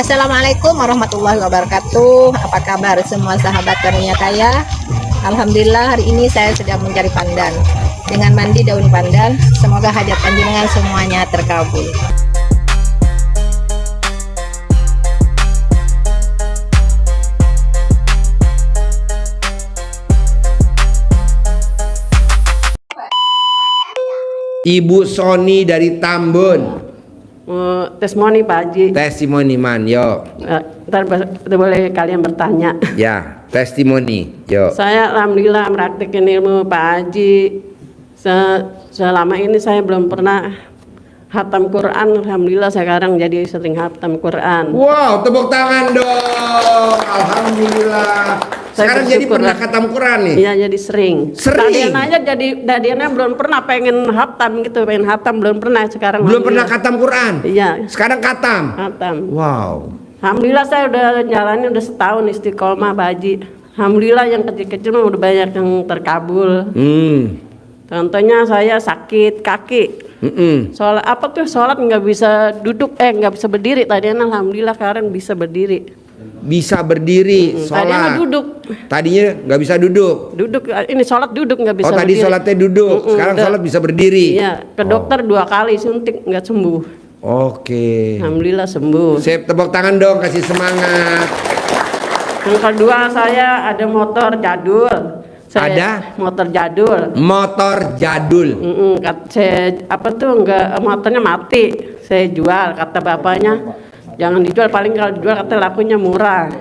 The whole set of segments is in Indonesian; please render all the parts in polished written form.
Assalamualaikum warahmatullahi wabarakatuh. Apa kabar semua sahabat karunia kaya? Alhamdulillah hari ini saya sedang mencari pandan. Dengan mandi daun pandan, semoga hajat panjenengan semuanya terkabul. Ibu Sony dari Tambun. Testimoni Pak Haji. Testimoni man, yo. Ntar boleh kalian bertanya. Ya, testimoni, yo. Saya alhamdulillah meraktekin ilmu Pak Haji. Selama ini saya belum pernah hatam Quran. Alhamdulillah sekarang jadi sering hatam Quran. Wow, tepuk tangan dong. Alhamdulillah. Sekarang jadi pernah khatam Quran nih? Iya, jadi sering. Sering? Tadinya belum pernah pengen hatam gitu, pengen hatam belum pernah. Sekarang belum pernah khatam Quran? Iya. Sekarang khatam? Hatam. Wow. Alhamdulillah saya udah jalannya udah setahun istiqomah Pak Haji. Alhamdulillah yang kecil-kecil mah udah banyak yang terkabul. Contohnya saya sakit kaki. Sholat apa tuh, sholat nggak bisa duduk, nggak bisa berdiri. Tadinya alhamdulillah sekarang bisa berdiri. Bisa berdiri, sholat. Tadinya duduk. Tadinya nggak bisa duduk. Duduk, ini sholat duduk nggak bisa. Oh tadi berdiri. sholatnya duduk, sekarang sholat bisa berdiri. Iya, ke dokter 2 kali suntik nggak sembuh. Oke. Alhamdulillah sembuh. Sip, tepuk tangan dong, kasih semangat. Yang kedua saya ada motor jadul. Ada motor jadul. Motor jadul. Saya apa tuh motornya mati. Saya jual, kata bapaknya. Jangan dijual, paling kalau dijual kata lakunya murah.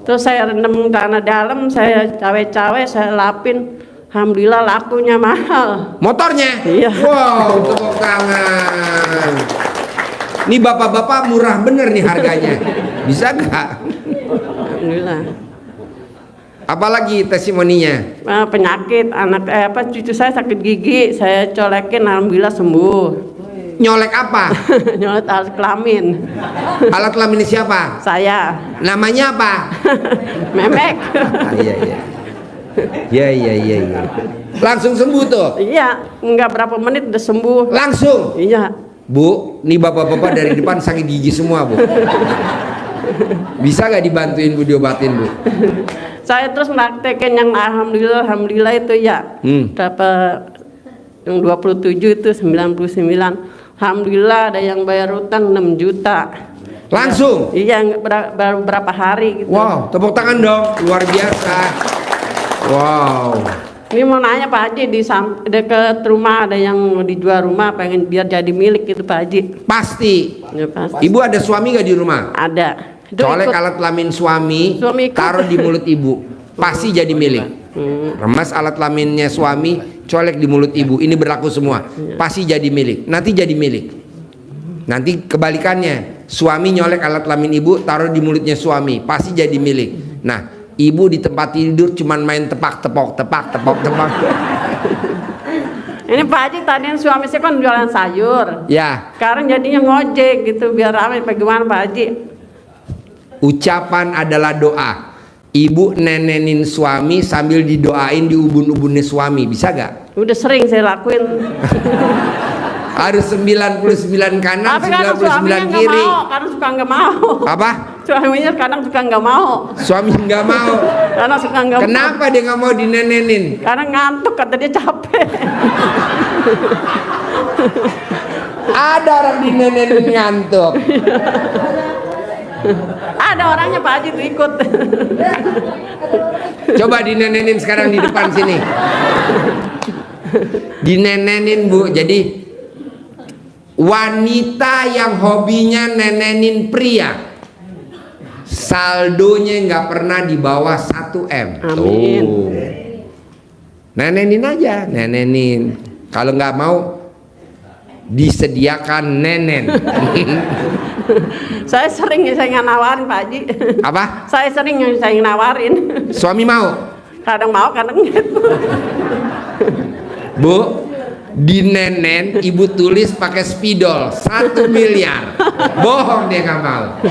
Terus saya rendam tanah dalam, saya cawe-cawe, saya lapin. Alhamdulillah lakunya mahal. Motornya? Iya. Wow, tepuk tangan. Ini bapak-bapak murah bener nih harganya. Bisa nggak? Alhamdulillah. Apalagi testimoninya? Penyakit anak cucu saya sakit gigi, saya colekin alhamdulillah sembuh. Nyolek apa? Nyolek alat kelamin. Alat kelamin siapa? Saya. Namanya apa? Memek. Iya. Langsung sembuh tuh? Iya, nggak berapa menit udah sembuh. Langsung? Iya. Bu, nih bapak-bapak dari depan sakit gigi semua bu. Bisa nggak dibantuin bu, diobatin bu? Saya terus praktekin yang alhamdulillah itu ya. Berapa yang 27 itu 99. Alhamdulillah ada yang bayar utang 6 juta. Langsung? Iya, baru berapa hari gitu. Wow, tepuk tangan dong, luar biasa. Wow. Ini mau nanya Pak Haji, di dekat rumah ada yang mau dijual rumah, pengen biar jadi milik gitu Pak Haji. Pasti. Ya, pasti. Ibu ada suami nggak di rumah? Ada. Colek alat kelamin suami taruh di mulut ibu, pasti jadi milik. Remas alat kelaminnya suami, colek di mulut ibu, ini berlaku semua, pasti jadi milik. Nanti jadi milik. Nanti kebalikannya, suami nyolek alat kelamin ibu, taruh di mulutnya suami, pasti jadi milik. Nah, ibu di tempat tidur cuman main tepak-tepok. Ini Pak Haji, tadinya suami saya kan jualan sayur. Ya. Sekarang jadinya ngojek gitu, biar ramai. Bagaimana Pak Haji? Ucapan adalah doa. Ibu nenenin suami sambil didoain di ubun-ubunnya suami, bisa gak? Udah sering saya lakuin. Harus 99 kanan, tapi 99 kiri. Kadang suka nggak mau. Apa? Suaminya kadang suka nggak mau. Suami nggak mau. Karena suka nggak mau. Kenapa dia nggak mau dinenenin? Karena ngantuk, kata dia capek. Ada orang dinenenin ngantuk. Ada orangnya Pak Haji tuh ikut. Coba dinenenin sekarang di depan sini. Dinenenin bu. Jadi wanita yang hobinya nenenin pria, saldonya nggak pernah di bawah 1 M. Amin. Tuh. Nenenin aja, nenenin. Kalau nggak mau disediakan nenen. Saya sering saya nawarin Pak Haji. Apa? Saya sering nawarin. Suami mau? Kadang mau, kadang gitu. Bu, di nenen ibu tulis pakai spidol 1 miliar. Bohong dia nggak mau.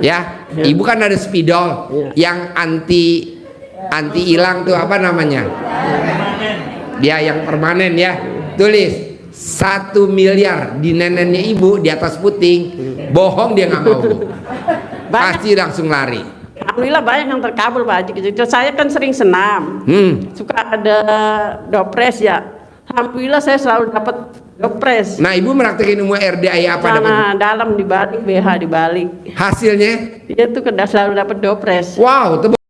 Ya, ibu kan ada spidol yang anti hilang tuh, apa namanya? Dia yang permanen ya. Tulis 1 miliar di neneknya ibu di atas puting, bohong dia nggak mau Bu. Pasti langsung lari. Alhamdulillah banyak yang terkabul Pak Haji. Gitu. Saya kan sering senam, suka ada dopres ya. Alhamdulillah saya selalu dapat dopres. Nah ibu meraktekin ilmu RDI apa? Sana dalam dibalik, BH dibalik. Hasilnya? Dia tuh selalu dapat dopres. Wow, tepuk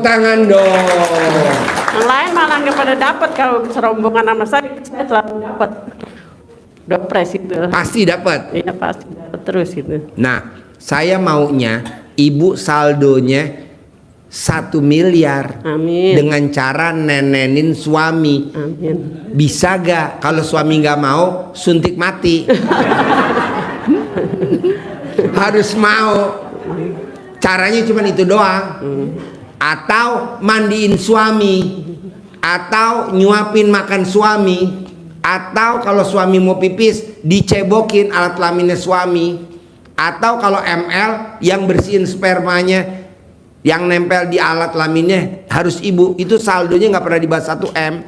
tangan dong. Yang lain malah nggak pada dapat. Kalau serombongan sama saya selalu dapat dopres itu. Pasti dapat. Iya pasti dapat terus gitu. Nah, saya maunya ibu saldonya 1 miliar. Amin. Dengan cara nenenin suami. Amin. Bisa gak? Kalau suami nggak mau, suntik mati. Harus mau. Caranya cuma itu doang. Atau mandiin suami, atau nyuapin makan suami, atau kalau suami mau pipis dicebokin alat kelaminnya suami, atau kalau ML yang bersihin spermanya yang nempel di alat kelaminnya harus ibu. Itu saldonya nggak pernah di bawah 1 M.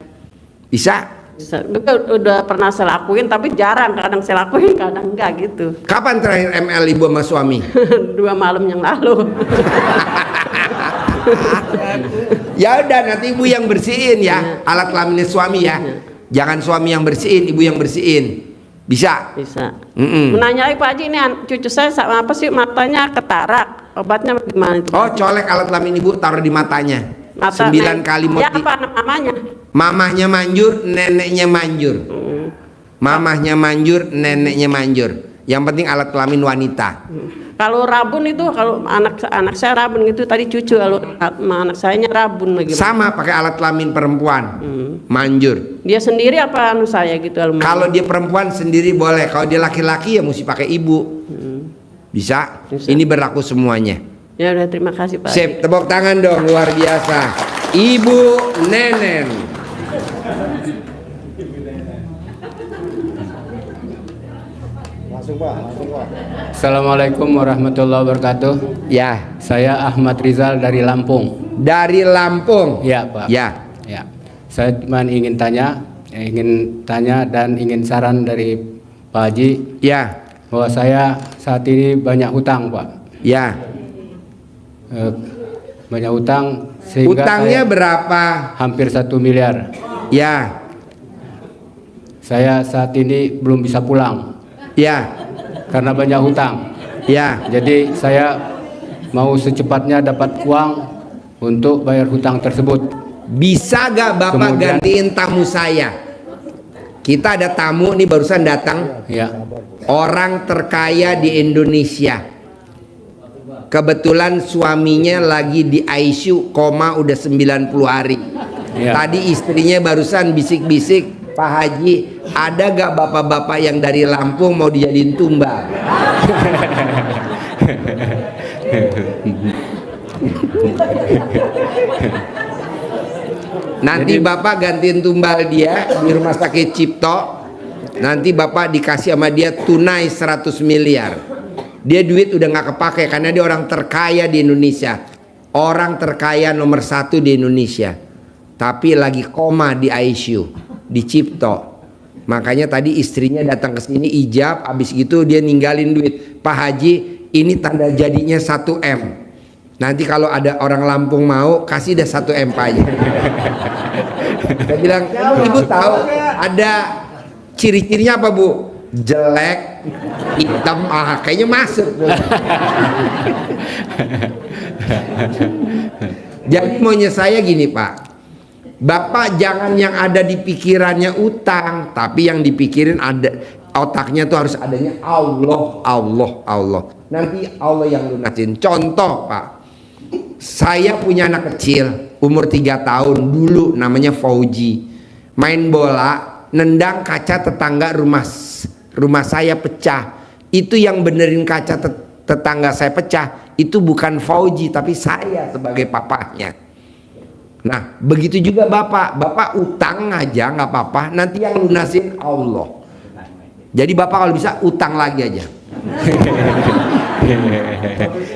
Bisa? Bisa. Udah pernah saya lakuin tapi jarang, kadang saya lakuin kadang enggak gitu. Kapan terakhir ML ibu sama suami? 2 malam yang lalu. Ya udah nanti ibu yang bersihin ya alat kelaminnya suami ya. Jangan suami yang bersihin, ibu yang bersihin. Bisa? Bisa. Menanyai Pak Haji, ini cucu saya sama apa sih matanya ketarak, obatnya gimana itu? Oh, colek alat kelamin ibu taruh di matanya. Mata 9 kali ya apa namanya? Mamahnya manjur, neneknya manjur. Mamahnya manjur, neneknya manjur. Yang penting alat kelamin wanita. Kalau rabun itu, kalau anak saya rabun gitu, tadi cucu, kalau anak sayanya rabun lagi. Sama pakai alat kelamin perempuan, manjur. Dia sendiri apa anu saya gitu? Kalau dia perempuan sendiri boleh, kalau dia laki-laki ya mesti pakai ibu. Bisa? Ini berlaku semuanya. Ya udah, terima kasih Pak. Sip, tepuk tangan dong, luar biasa. Ibu Nenen. Assalamualaikum warahmatullahi wabarakatuh. Ya, Saya Ahmad Rizal dari Lampung. dari Lampung. Ya Pak. Ya. Ya. Saya cuma ingin tanya dan ingin saran dari Pak Haji. Ya. Bahwa saya saat ini banyak hutang Pak. Ya. Banyak hutang sehingga Utangnya saya berapa? hampir 1 miliar. Ya. Saya saat ini belum bisa pulang Ya. karena banyak hutang. Ya. Jadi saya mau secepatnya dapat uang untuk bayar hutang tersebut. Bisa gak Bapak Kemudian- gantiin tamu saya? Kita ada tamu nih barusan datang. Ya. Orang terkaya di Indonesia. Kebetulan suaminya lagi di ICU koma udah 90 hari. Ya. Tadi istrinya barusan bisik-bisik, Pak Haji, ada gak bapak-bapak yang dari Lampung mau dijadiin tumbal? Nanti Bapak gantiin tumbal dia di rumah sakit Cipto. Nanti Bapak dikasih sama dia tunai 100 miliar. Dia duit udah nggak kepake karena dia orang terkaya di Indonesia. Orang terkaya nomor 1 di Indonesia. Tapi lagi koma di ICU di Cipto. Makanya tadi istrinya datang ke sini ijab, habis gitu dia ninggalin duit. Pak Haji, ini tanda jadinya 1 M. Nanti kalau ada orang Lampung mau kasih dah 1 M Pak Haji. Saya bilang, ibu tahu ada ciri-cirinya apa Bu? Jelek, hitam, kayaknya masuk. Jadi maunya saya gini Pak, Bapak jangan yang ada di pikirannya utang, tapi yang dipikirin ada otaknya tuh harus adanya Allah, Allah, Allah. Nanti Allah yang lunasin. Contoh Pak, saya punya anak kecil umur 3 tahun dulu namanya Fauji, main bola nendang kaca tetangga rumah saya pecah. Itu yang benerin kaca tetangga saya pecah itu bukan Fauji tapi saya sebagai papahnya. Nah begitu juga Bapak utang aja nggak apa-apa, nanti yang lunasin Allah. Jadi Bapak kalau bisa utang lagi aja.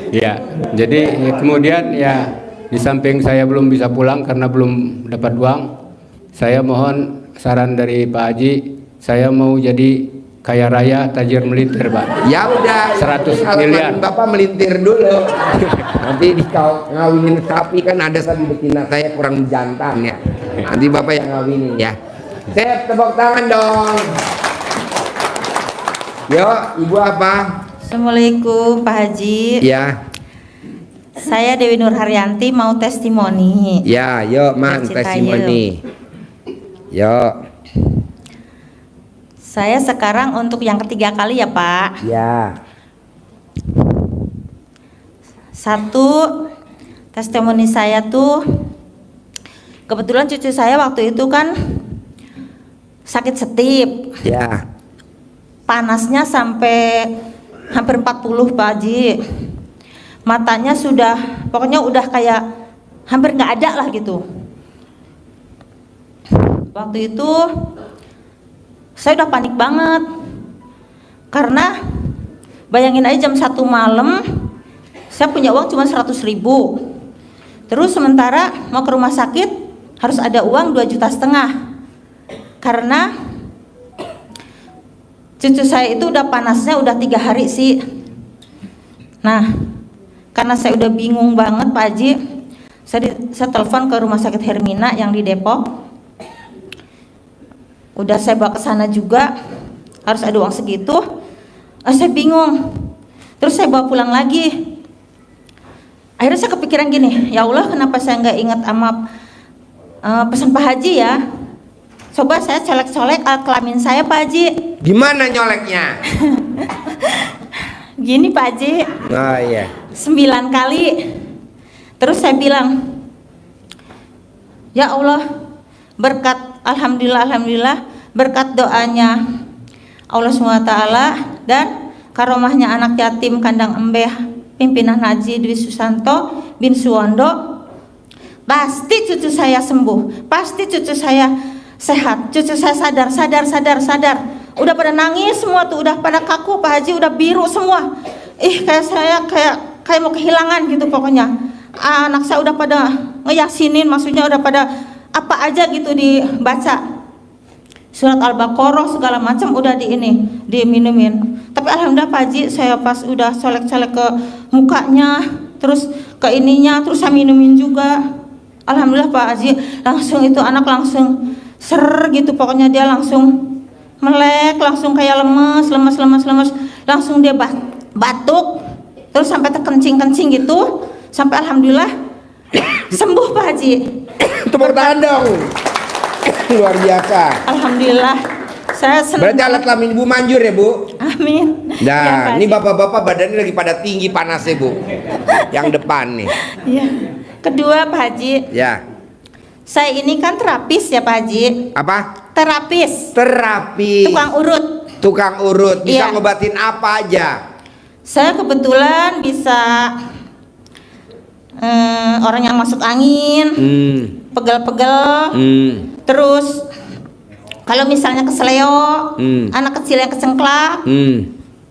Ya, jadi kemudian ya di samping saya belum bisa pulang karena belum dapat uang, saya mohon saran dari Pak Haji. Saya mau jadi kaya raya, tajir melintir, Pak. Ya udah, 100 kalau miliar. Bapak melintir dulu. Nanti ngawinin sapi kan ada sapi betina, saya kurang jantan ya. Nanti Bapak yang ngawinin ya. Sip, tepuk tangan dong. Yo, Ibu apa? Assalamualaikum Pak Haji. Ya. Saya Dewi Nur Haryanti mau testimoni. Ya, yuk man, Cita-cita testimoni. Yo. Saya sekarang untuk yang ketiga kali ya Pak. Ya. Satu, testimoni saya tuh kebetulan cucu saya waktu itu kan sakit setip. Ya. Panasnya sampai hampir 40 Pak Haji. Matanya sudah, pokoknya udah kayak hampir nggak ada lah gitu. Waktu itu saya udah panik banget karena bayangin aja jam 1 malam saya punya uang cuma 100.000. Terus sementara mau ke rumah sakit harus ada uang 2,5 juta karena cucu saya itu udah panasnya udah 3 hari sih. Nah, karena saya udah bingung banget Pak Haji, saya telepon ke rumah sakit Hermina yang di Depok. Udah saya bawa ke sana juga, harus ada uang segitu. Saya bingung. Terus saya bawa pulang lagi. Akhirnya saya kepikiran gini, ya Allah kenapa saya nggak ingat sama pesan Pak Haji ya? Coba saya colek-colek alat kelamin saya Pak Haji. Gimana nyoleknya? Gini Pak Haji. Oh iya. 9 kali. Terus saya bilang, ya Allah, berkat alhamdulillah berkat doanya Allah SWT dan karomahnya anak yatim kandang embeh pimpinan Haji Dwi Susanto bin Suwondo, pasti cucu saya sembuh, pasti cucu saya sehat, cucu saya sadar. Udah pada nangis semua tuh, udah pada kaku Pak Haji, udah biru semua. Kayak saya kayak mau kehilangan gitu pokoknya. Anak saya udah pada ngeyasinin, maksudnya udah pada apa aja gitu dibaca, surat Al-Baqarah segala macam udah diminumin. Tapi alhamdulillah Pak Haji, saya pas udah colek-colek ke mukanya, terus ke ininya, terus saya minumin juga. Alhamdulillah Pak Haji, langsung itu anak langsung ser gitu, pokoknya dia langsung melek, langsung kayak lemes, langsung dia batuk, terus sampai terkencing gitu, sampai alhamdulillah sembuh Pak Haji. Tepuk tangan dong. Luar biasa. Alhamdulillah. Saya senang. Berarti alat kelamin Ibu manjur ya Bu? Amin. Nah, Ya, Pak ini Haji. bapak-bapak badannya lagi pada tinggi panasnya Bu. Yang depan nih. Iya. Kedua Pak Haji, Ya. saya ini kan terapis ya Pak Haji. Apa? Terapis. Terapi. Tukang urut. Bisa Iya. ngobatin apa aja? Saya kebetulan bisa orang yang masuk angin, pegel-pegel. Terus kalau misalnya keseleo, anak kecil yang kecengklak,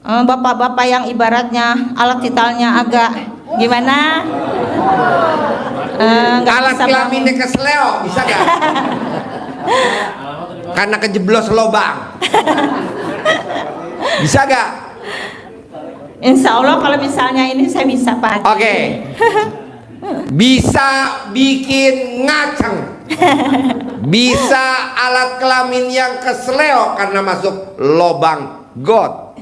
bapak-bapak yang ibaratnya alat vitalnya agak gimana, nggak Alat bisa kelaminnya bangun. kesleo, bisa gak? Karena kejeblos lobang. Bisa gak? Insya Allah kalau misalnya ini saya bisa Pak Haji. Oke. Bisa bikin ngaceng. Bisa alat kelamin yang kesleo karena masuk lobang got.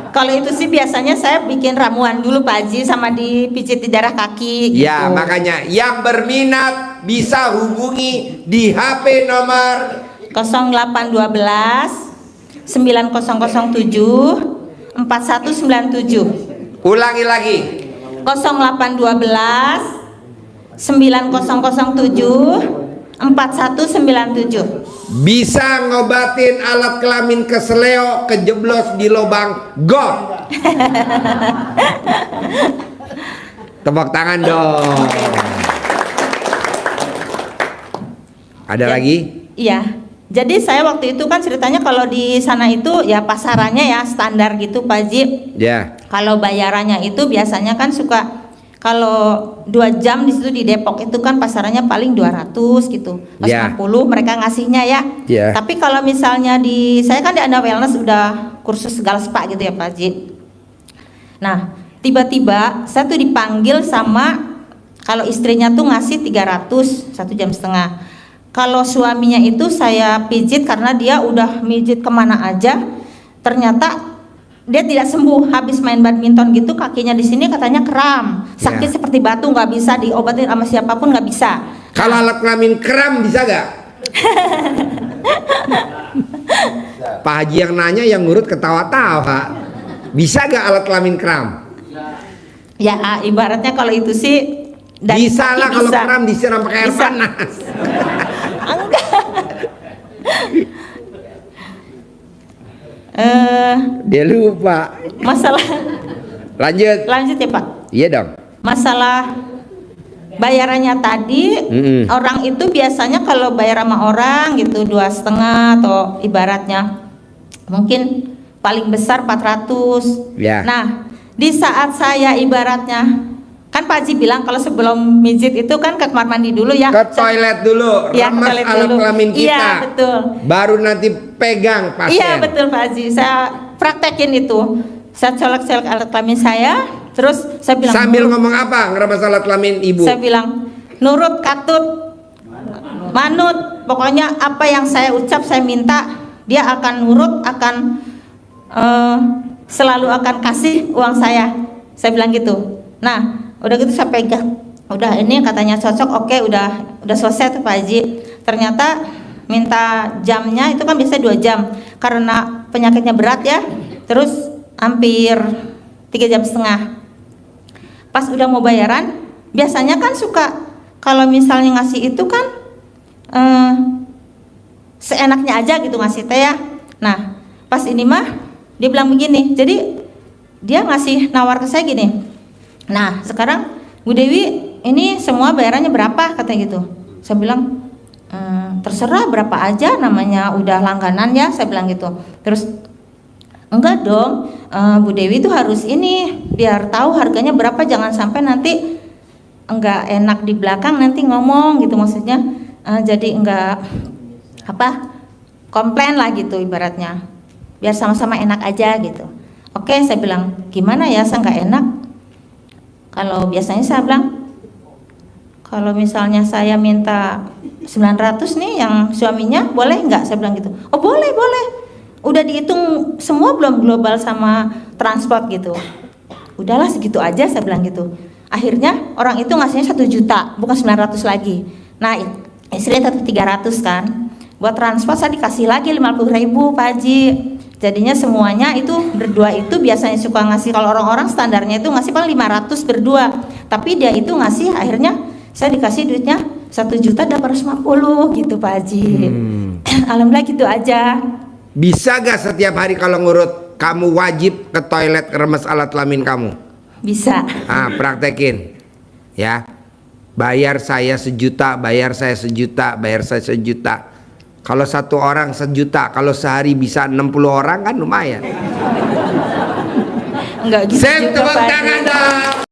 Kalau itu sih biasanya saya bikin ramuan dulu Pak Haji sama dipijit di darah kaki gitu. Ya, makanya yang berminat bisa hubungi di HP nomor 0812 9007 4197. Ulangi lagi. 0812 9007 4197. Bisa ngobatin alat kelamin kesleo kejeblos di lubang got. Tepuk tangan dong. Ada lagi? Iya. Jadi saya waktu itu kan ceritanya kalau di sana itu ya pasarannya ya standar gitu Pak Haji. Ya. Kalau bayarannya itu biasanya kan suka kalau 2 jam di situ di Depok itu kan pasarannya paling 200 gitu, 150 mereka ngasihnya ya. Tapi kalau misalnya saya kan di Anda Wellness udah kursus segala spa gitu ya Pak Haji. Nah tiba-tiba saya tuh dipanggil sama, kalau istrinya tuh ngasih 300 1,5 jam. Kalau suaminya itu saya pijit karena dia udah mijit kemana aja, ternyata dia tidak sembuh. Habis main badminton gitu kakinya di sini katanya kram, sakit seperti batu, nggak bisa diobatin sama siapapun, nggak bisa. Kalau alat kelamin kram bisa gak? Pak Haji yang nanya, yang ngurut ketawa-tawa. Bisa gak alat kelamin kram? Ya ibaratnya kalau itu sih bisa lah, kalau kram disiram pakai air panas. Enggak. Dia lupa. Masalah Lanjut ya Pak. Iya dong. Masalah bayarannya tadi, orang itu biasanya kalau bayar sama orang gitu 2,5 atau ibaratnya mungkin paling besar 400. Nah di saat saya ibaratnya, kan Pak Haji bilang kalau sebelum mijit itu kan ke kamar mandi dulu ya, ke toilet dulu, remas alat kelamin kita. Iya betul. Baru nanti pegang pasien. Iya betul Pak Haji, saya praktekin itu. Saya colek-colek alat kelamin saya, terus saya bilang sambil ngomong apa? Ngeremas alat kelamin ibu. Saya bilang nurut, katut, manut, pokoknya apa yang saya ucap saya minta, dia akan nurut, akan selalu akan kasih uang saya bilang gitu. Nah udah gitu saya pegang, udah ini katanya cocok, oke, udah selesai tuh Pak Haji. Ternyata minta jamnya itu kan bisa 2 jam karena penyakitnya berat ya, terus hampir 3,5 jam. Pas udah mau bayaran, biasanya kan suka kalau misalnya ngasih itu kan seenaknya aja gitu ngasih teh ya. Nah pas ini mah dia bilang begini, jadi dia ngasih nawar ke saya gini, nah sekarang Bu Dewi ini semua bayarannya berapa katanya gitu. Saya bilang terserah berapa aja, namanya udah langganan ya, saya bilang gitu. Terus enggak dong, Bu Dewi itu harus ini biar tahu harganya berapa, jangan sampai nanti enggak enak di belakang nanti ngomong gitu, maksudnya jadi enggak komplain lah gitu ibaratnya, biar sama-sama enak aja gitu. Oke, saya bilang gimana ya, saya nggak enak. Kalau biasanya saya bilang kalau misalnya saya minta 900 nih yang suaminya, boleh nggak? Saya bilang gitu. Oh boleh. Udah dihitung semua belum, global sama transport gitu. Udahlah segitu aja, saya bilang gitu. Akhirnya orang itu ngasihnya 1 juta, bukan 900 lagi. Nah istrinya tetap 300 kan. Buat transport saya dikasih lagi 50.000 Pak Haji. Jadinya semuanya itu berdua itu biasanya suka ngasih, kalau orang-orang standarnya itu ngasih paling 500 berdua. Tapi dia itu ngasih, akhirnya saya dikasih duitnya 1.850.000 gitu Pak Haji. Alhamdulillah gitu aja. Bisa gak setiap hari kalau ngurut kamu wajib ke toilet remes alat kelamin kamu? Bisa. Praktekin ya. Bayar saya 1 juta, bayar saya 1 juta, bayar saya 1 juta. Kalau 1 orang 1 juta, kalau sehari bisa 60 orang kan lumayan. Enggak gitu. Tepuk tangan dong.